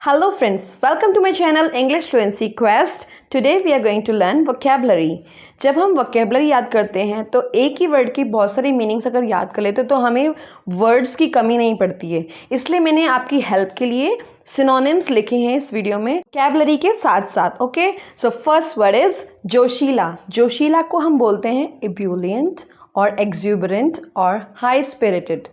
Hello friends, welcome to my channel English Fluency Quest. Today we are going to learn vocabulary. जब हम vocabulary याद करते हैं तो एक ही वर्ड की बहुत सारी मीनिंग्स अगर याद कर लेते तो हमें वर्ड्स की कमी नहीं पड़ती है। इसलिए मैंने आपकी हेल्प के लिए सिनोनिम्स लिखे हैं इस वीडियो में vocabulary के साथ साथ। Okay, so first word is जोशीला। जोशीला को हम बोलते हैं ebullient और exuberant और high spirited.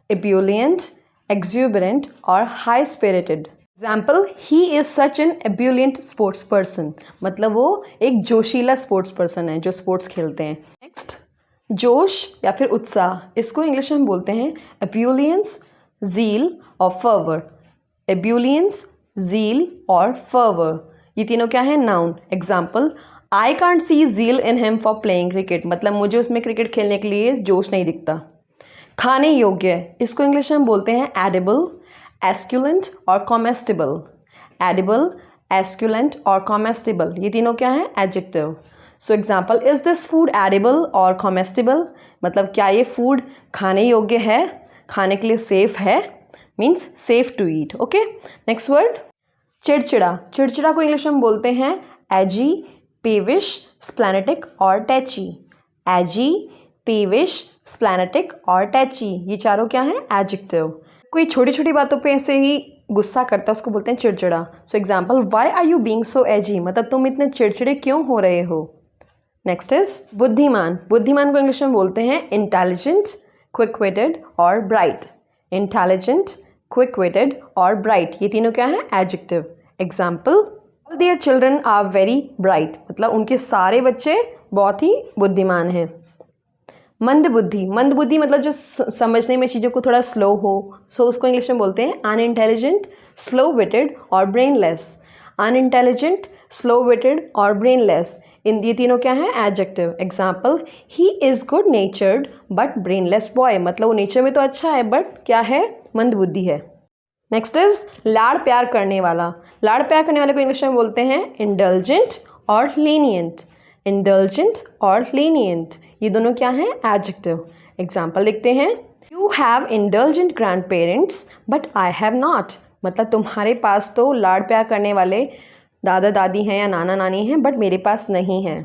ebullient, exuberant और high spirited. Example, he is such an ebullient sports person, मतलब वो एक जोशीला स्पोर्ट्स पर्सन है जो स्पोर्ट्स खेलते हैं। नेक्स्ट, जोश या फिर उत्साह, इसको इंग्लिश में हम बोलते हैं एब्यूलियंस, ज़ील और फर्वर। एब्यूलियंस, ज़ील और फर्वर, ये तीनों क्या है? Noun. Example, I can't see zeal in him for playing cricket, मतलब मुझे उसमें क्रिकेट खेलने के लिए जोश नहीं दिखता। खाने योग्य, इसको इंग्लिश में हम बोलते हैं एडिबल, एस्क्यूलेंट और कॉमेस्टिबल। एडिबल, एस्क्यूलेंट और कॉमेस्टिबल, ये तीनों क्या है? Adjective. So example, is this food edible और कॉमेस्टिबल, मतलब क्या ये फूड खाने योग्य है, खाने के लिए सेफ है, means safe to eat. Okay, next word, चिड़चिड़ा। चिड़चिड़ा को इंग्लिश में हम बोलते हैं एजी, पेविश, स्प्लैनेटिक और टैची। एजी, पेविश, स्प्लैनेटिक और टैची, ये चारों क्या हैं? एडजेक्टिव। कोई छोटी छोटी बातों पे ऐसे ही गुस्सा करता है उसको बोलते हैं चिड़चिड़ा। So example, why are you being so edgy, मतलब तुम इतने चिड़चिड़े क्यों हो रहे हो। नेक्स्ट इज बुद्धिमान। बुद्धिमान को इंग्लिश में बोलते हैं इंटेलिजेंट, क्विक विटेड और ब्राइट। इंटेलिजेंट, क्विक विटेड और ब्राइट, ये तीनों क्या है? Adjective. Example, all their children are very bright, मतलब उनके सारे बच्चे बहुत ही बुद्धिमान हैं। मंदबुद्धि। मंदबुद्धि मतलब जो समझने में चीज़ों को थोड़ा स्लो हो, सो उसको इंग्लिश में बोलते हैं अनइंटेलिजेंट, स्लो विटेड और ब्रेनलेस। अनइंटेलिजेंट, स्लो विटेड और ब्रेनलेस, ये तीनों क्या है? Adjective. Example, he is good नेचर्ड but brainless boy, मतलब वो नेचर में तो अच्छा है बट क्या है? मंदबुद्धि है। नेक्स्ट इज लाड़ प्यार करने वाला। लाड़ प्यार करने वाले को इंग्लिश में बोलते हैं इंडल्जेंट और लीनियंट। इंडल्जेंट और लीनियंट, ये दोनों क्या हैं? एडजेक्टिव। एग्जाम्पल लिखते हैं, you have indulgent grand parents but I have not, मतलब तुम्हारे पास तो लाड़ प्यार करने वाले दादा दादी हैं या नाना नानी हैं बट मेरे पास नहीं हैं।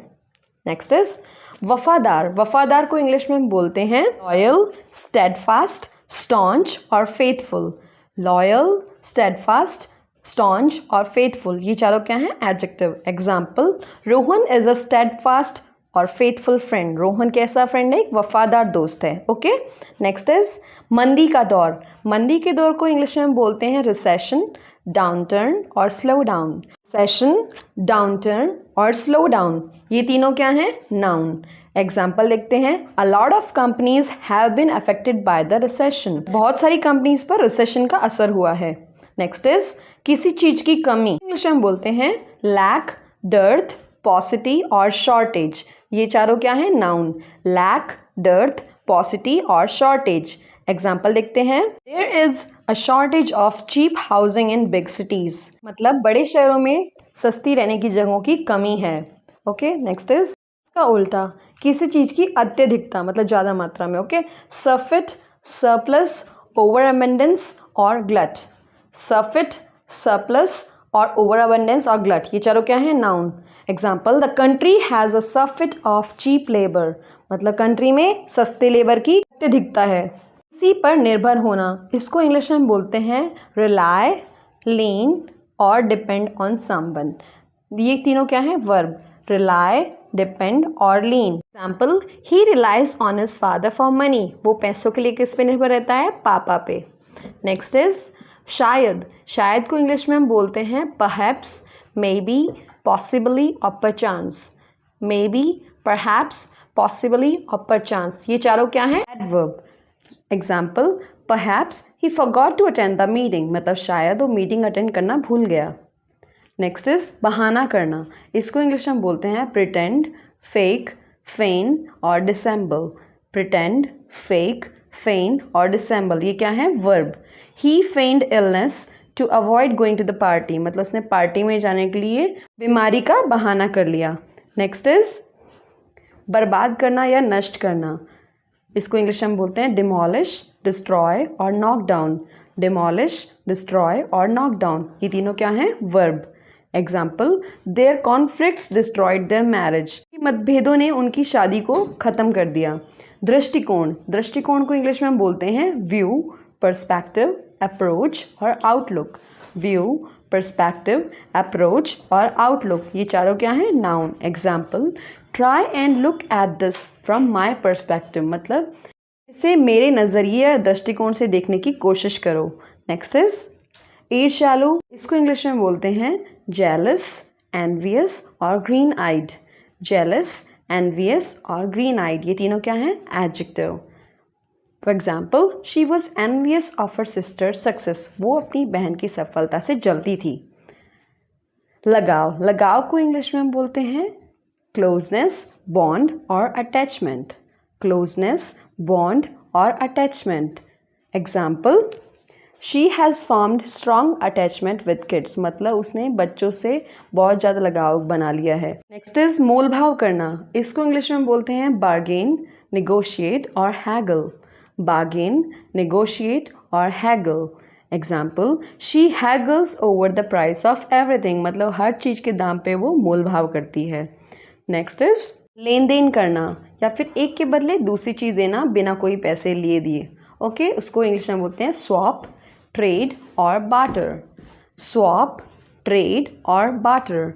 नेक्स्ट इज वफादार। वफादार को इंग्लिश में हम बोलते हैं लॉयल, स्टेडफास्ट, स्टॉन्च और फेथफुल। लॉयल, स्टेडफास्ट, स्टॉन्च और फेथफुल, ये चारों क्या हैं? Adjective. Example, Rohan is a steadfast और फेथफुल फ्रेंड। रोहन कैसा फ्रेंड है? एक वफादार दोस्त है। ओके, नेक्स्ट इज मंदी का दौर। मंदी के दौर को इंग्लिश में हम बोलते हैं रिसेशन, डाउनटर्न और स्लो डाउन। रिसेशन, डाउनटर्न और स्लो डाउन, ये तीनों क्या हैं? नाउन। एग्जाम्पल देखते हैं, a lot of companies have been affected by the recession, बहुत सारी कंपनीज पर रिसेशन का असर हुआ है। नेक्स्ट इज किसी चीज की कमी। इंग्लिश में हम बोलते हैं लैक, डर्थ, पॉसिटी और शॉर्टेज, ये चारों क्या है? नाउन। लैक, डर्थ, पॉसिटी और शॉर्टेज। एग्जाम्पल देखते हैं, there is a shortage of cheap housing in big cities, मतलब बड़े शहरों में सस्ती रहने की जगहों की कमी है। ओके, नेक्स्ट इज इसका उल्टा, किसी चीज की अत्यधिकता, मतलब ज्यादा मात्रा में। Okay, surfeit, surplus, over abundance और ग्लट। सरफिट, सरप्लस और ओवर अबंडेंस और ग्लट, ये चारों क्या है? Noun. Example, the country has a surfeit of cheap labour, मतलब कंट्री में सस्ते लेबर की अत्यधिकता है। किसी पर निर्भर होना, इसको इंग्लिश में हम बोलते हैं रिलाई, लीन और डिपेंड ऑन समवन, ये तीनों क्या है? वर्ब। रिलाई, डिपेंड और lean. Example, he relies on his father for money, वो पैसों के लिए किस पे निर्भर रहता है? पापा पे। नेक्स्ट इज शायद। शायद को इंग्लिश में हम बोलते हैं परहैप्स, मे बी, पॉसिबली और perchance. Maybe, perhaps, possibly और परचांस, ये चारों क्या हैं? Adverb. Example, perhaps he forgot to attend the meeting, मतलब शायद वो मीटिंग अटेंड करना भूल गया। नेक्स्ट इज बहाना करना। इसको इंग्लिश में हम बोलते हैं प्रिटेंड, फेक, फेन और डिसेंबल। प्रिटेंड, फेक, फेन और डिसेंबल, ये क्या है? Verb. He feigned illness to avoid going to the party, मतलब उसने पार्टी में जाने के लिए बीमारी का बहाना कर लिया। नेक्स्ट इज बर्बाद करना या नष्ट करना। इसको इंग्लिश में हम बोलते हैं डिमोलिश, डिस्ट्रॉय और नॉक डाउन। डिमोलिश, डिस्ट्रॉय और नॉक डाउन, ये तीनों क्या हैं? Verb. Example, their conflicts destroyed their marriage, मतभेदों ने उनकी शादी को ख़त्म कर दिया। दृष्टिकोण, दृष्टिकोण को इंग्लिश में हम बोलते हैं व्यू, पर्सपेक्टिव, अप्रोच और आउटलुक। व्यू, पर्सपेक्टिव, अप्रोच और आउटलुक, ये चारों क्या हैं? Noun. Example, try and look at this from my perspective, मतलब इसे मेरे नज़रिए या दृष्टिकोण से देखने की कोशिश करो। नेक्स्ट इज ईर्ष्यालु, इसको इंग्लिश में बोलते हैं जेलस, एनवियस और ग्रीन आइड। जेलस, एनवियस और ग्रीन आइड, ये तीनों क्या हैं? Adjective. For example, she was envious of her sister success, वो अपनी बहन की सफलता से जलती थी। लगाव, लगाव को इंग्लिश में हम बोलते हैं क्लोजनेस, बॉन्ड और अटैचमेंट। क्लोजनेस, बॉन्ड और attachment. Example, she has formed strong attachment with kids, मतलब उसने बच्चों से बहुत ज़्यादा लगाव बना लिया है। नेक्स्ट इज मोल भाव करना, इसको इंग्लिश में हम बोलते हैं बार्गेन, निगोशिएट और हैगल। बार्गेन, निगोशिएट और haggle. Example, she haggles over the price of everything, मतलब हर चीज़ के दाम पे वो मोल भाव करती है। नेक्स्ट इज लेन देन करना, या फिर एक के बदले दूसरी चीज़ देना बिना कोई पैसे लिए दिए। ओके, उसको इंग्लिश में बोलते हैं स्वैप, ट्रेड और बार्टर। स्वैप, ट्रेड और barter.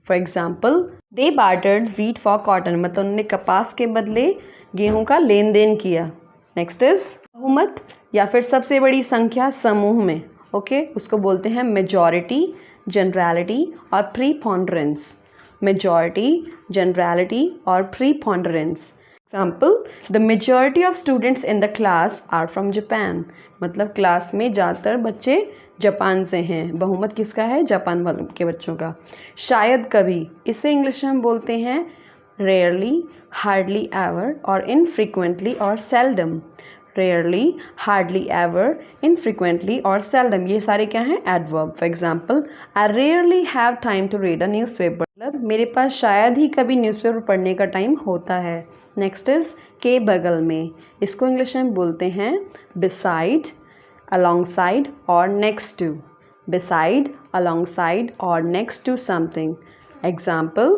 For example, they bartered wheat for cotton, मतलब उन्होंने कपास के बदले गेहूं का लेन देन किया। नेक्स्ट इज बहुमत, या फिर सबसे बड़ी संख्या समूह में। ओके, उसको बोलते हैं मेजॉरिटी, जनरलिटी और प्रीपोंडरेंस। मेजॉरिटी, जनरलिटी और preponderance. Example, the majority of students in the class are from Japan, मतलब क्लास में ज़्यादातर बच्चे जापान से हैं। बहुमत किसका है? जापान वालों के बच्चों का। शायद कभी, इसे इंग्लिश में हम बोलते हैं रेयरली, हार्डली एवर और इनफ्रीक्वेंटली और seldom. Rarely, hardly ever, infrequently और सेल्डम, ये सारे क्या हैं? Adverb. For example, I rarely have time to read a newspaper, मतलब मेरे पास शायद ही कभी न्यूज़पेपर पढ़ने का टाइम होता है। नेक्स्ट इज के बगल में, इसको इंग्लिश में बोलते हैं बिसाइड, अलोंगसाइड और नेक्स्ट टू। बिसाइड, अलोंगसाइड और next to something. Example,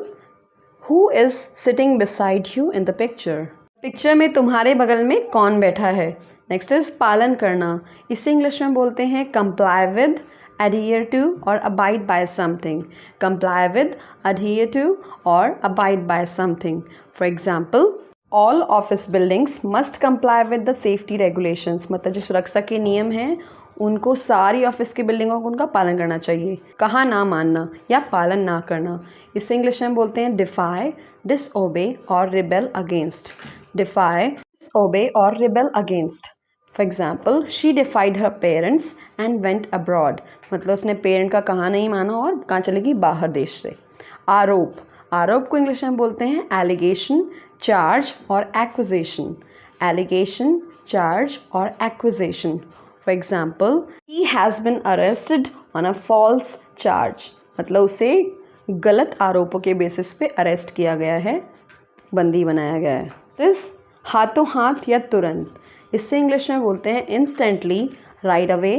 who is sitting beside you in the picture, picture में तुम्हारे बगल में कौन बैठा है। नेक्स्ट इज पालन करना, इसे इंग्लिश में बोलते हैं कंप्लाई विद, adhere to और abide by something. Comply with, adhere to और abide by something. For example, all office buildings must comply with the safety regulations. मतलब जो सुरक्षा के नियम हैं उनको सारी ऑफिस की बिल्डिंगों को उनका पालन करना चाहिए। कहा ना मानना या पालन ना करना, इसे इंग्लिश में बोलते हैं डिफाई, डिसओबे और रिबेल अगेंस्ट। डिफाई, डिसओबे और rebel against. For example, she डिफाइड her parents and went abroad, मतलब उसने पेरेंट का कहा नहीं माना और कहाँ चलेगी? बाहर देश से। आरोप, आरोप को इंग्लिश में बोलते हैं एलिगेशन, चार्ज और एक्विजिशन। एलिगेशन, चार्ज और acquisition. For example, he has been arrested on a false charge, मतलब उसे गलत आरोपों के बेसिस पे अरेस्ट किया गया है, बंदी बनाया गया है। दिस हाथों हाथ या तुरंत, इससे इंग्लिश में बोलते हैं instantly, right away,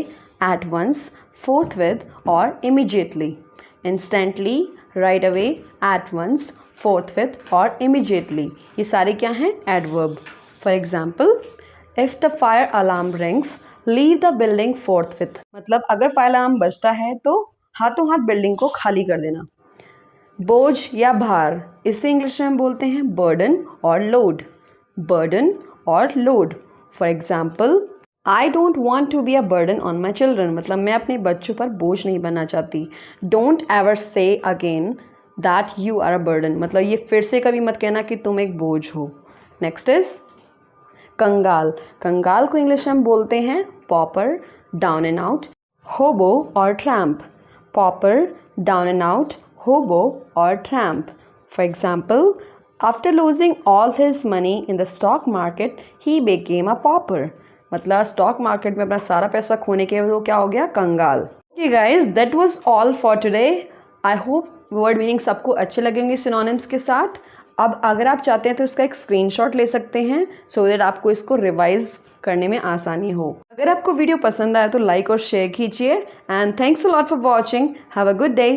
at once, forthwith और immediately. Instantly, right away, at once, forthwith और इमीडिएटली, ये सारे क्या हैं? Adverb. For example, if the fire alarm rings leave the building forthwith, मतलब अगर फायर अलार्म बजता है तो हाथों हाथ बिल्डिंग को खाली कर देना। बोझ या भार, इसे इंग्लिश में हम बोलते हैं बर्डन और लोड। बर्डन और load. For example, I don't want to be a burden on my children, मतलब मैं अपने बच्चों पर बोझ नहीं बनना चाहती। Don't ever say again that you are a burden, मतलब ये फिर से कभी मत कहना कि तुम एक बोझ हो। नेक्स्ट इज कंगाल। कंगाल को इंग्लिश में हम बोलते हैं popper, down and out, hobo और tramp. Pauper, down and out, hobo और tramp. For example, after losing all his money in the stock market he became a pauper, मतलब स्टॉक मार्केट में अपना सारा पैसा खोने के बाद वो क्या हो गया? कंगाल। Okay guys, that was all for today. I hope word meaning सबको अच्छे लगेंगे सिनोनिम्स के साथ। अब अगर आप चाहते हैं तो इसका एक स्क्रीनशॉट ले सकते हैं सो दैट आपको इसको रिवाइज करने में आसानी हो। अगर आपको वीडियो पसंद आया तो लाइक और शेयर कीजिए and thanks a lot for watching. Have a good day.